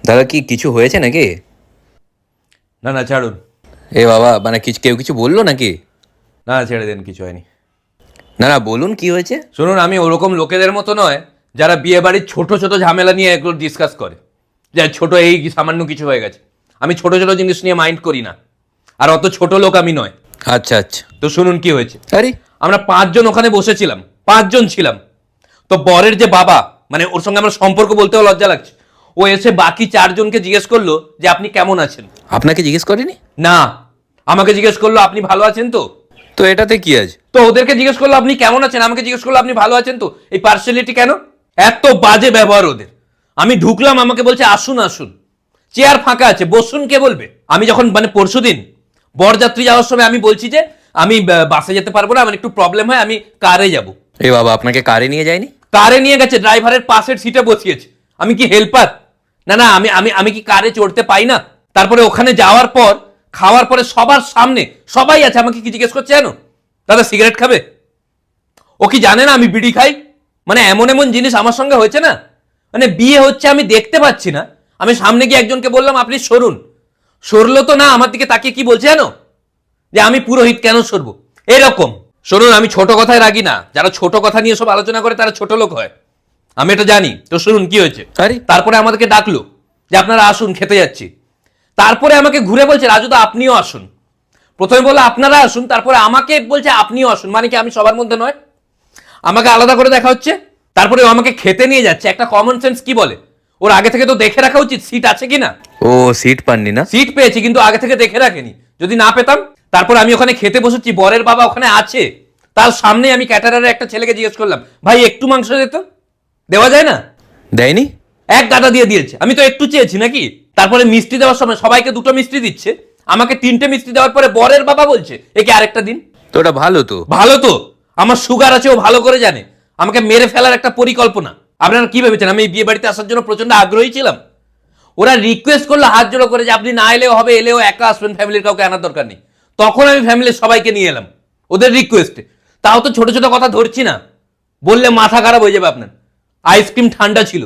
দাদা কি কিছু হয়েছে নাকি? না না ছাড়ুন। এ বাবা, মানে কেউ কিছু বললো নাকি? না ছেড়ে দেন, কিছু হয়নি। না না, বলুন কি হয়েছে। শুনুন, আমি ওরকম লোকেদের মতো নয় যারা বিয়ে বাড়ির ছোট ছোট ঝামেলা নিয়ে এগুলো ডিসকাস করে, যে ছোট এই সামান্য কিছু হয়ে গেছে। আমি ছোট ছোট জিনিস নিয়ে মাইন্ড করি না, আর অত ছোট লোক আমি নয়। আচ্ছা আচ্ছা। তো শুনুন কি হয়েছে। আরে আমরা 5 জন ওখানে বসেছিলাম, 5 জন ছিলাম। তো বরের যে বাবা, মানে ওর সঙ্গে আমার সম্পর্ক বলতেও লজ্জা লাগছে, ও এসে বাকি 4 জনকে জিজ্ঞেস করলো যে আপনি কেমন আছেন। আপনাকে জিজ্ঞেস করেনি? না, আমাকে জিজ্ঞেস করলো আপনি ভালো আছেন তো। তো এটাতে কি আছে? তো ওদেরকে জিজ্ঞেস করলো আপনি কেমন আছেন, আমাকে জিজ্ঞেস করলো আপনি ভালো আছেন তো। এই পার্সিয়ালিটি কেন? এত বাজে ব্যবহার ওদের। আমি ঢুকলাম, আমাকে বলছে আসুন আসুন, চেয়ার ফাঁকা আছে বসুন, কে বলবে। আমি যখন মানে পরশুদিন বরযাত্রী যাওয়ার সময় আমি বলছি যে আমি বাসে যেতে পারবো না, আমার একটু প্রবলেম হয়, আমি কারে যাব। এ বাবা, আপনাকে কারে নিয়ে যায়নি? কারে নিয়ে গেছে, ড্রাইভারের পাশের সিটে বসিয়েছে। আমি কি হেল্পার? না না, আমি আমি আমি কি কারে চড়তে পাই না? তারপরে ওখানে যাওয়ার পর, খাওয়ার পরে সবার সামনে সবাই আছে, আমাকে কি জিজ্ঞেস করছে জানো, দাদা সিগারেট খাবে? ও কি জানে না আমি বিড়ি খাই? মানে এমন এমন জিনিস আমার সঙ্গে হয়েছে না। মানে বিয়ে হচ্ছে আমি দেখতে পাচ্ছি না, আমি সামনে গিয়ে একজনকে বললাম আপনি সরুন, সরলো তো না, আমার দিকে তাকিয়ে কি বলছে জানো, যে আমি পুরোহিত কেন সরবো, এরকম। শুনুন, আমি ছোট কথায় রাগি না, যারা ছোট কথা নিয়ে সব আলোচনা করে তারা ছোট লোক হয়, আমি এটা জানি। তো শুনুন কি হয়েছে। আরে তারপরে আমাদেরকে ডাকলো যে আপনারা আসুন, খেতে যাচ্ছি। তারপরে আমাকে ঘুরে বলছে রাজু দা আপনিও আসুন। প্রথমে বললো আপনারা আসুন, তারপরে আমাকে বলছে আপনিও আসুন, মানে কি আমি সবার মধ্যে নয়? আমাকে আলাদা করে দেখা হচ্ছে। তারপরে ও আমাকে খেতে নিয়ে যাচ্ছে। একটা কমন সেন্স কি বলে, ওর আগে থেকে তো দেখে রাখা উচিত সিট আছে কিনা। ও সিট পাননি না? সিট পেয়েছি কিন্তু আগে থেকে দেখে রাখেনি, যদি না পেতাম। তারপর আমি ওখানে খেতে বসেছি, বরের বাবা ওখানে আছে, তার সামনে আমি ক্যাটারারের একটা ছেলেকে জিজ্ঞেস করলাম ভাই একটু মাংস দিত, দেওয়া যায় না? দেয়নি? এক গাদা দিয়ে দিয়েছে। আমি তো একটু চেয়েছি নাকি। তারপরে মিষ্টি দেওয়ার সময় সবাইকে 2টো মিষ্টি দিচ্ছে, আমাকে 3টে মিষ্টি দেওয়ার পরে বরের বাবা বলছে একে আরেকটা দিন। তো ওটা ভালো তো। ভালো তো, আমার সুগার আছে ও ভালো করে জানে, আমাকে মেরে ফেলার একটা পরিকল্পনা। আপনারা কি ভেবেছেন আমি এই বিয়ে বাড়িতে আসার জন্য প্রচন্ড আগ্রহী ছিলাম? ওরা রিকোয়েস্ট করলো হাত জোড়ো করে যে আপনি না এলেও হবে, এলেও একা আসবেন, ফ্যামিলির কাউকে আনার দরকার নেই। তখন আমি ফ্যামিলির সবাইকে নিয়ে এলাম ওদের রিকোয়েস্টে। তাও তো ছোট ছোট কথা ধরছি না, বললে মাথা খারাপ হয়ে যাবে আপনার। আইসক্রিম ঠান্ডা ছিল,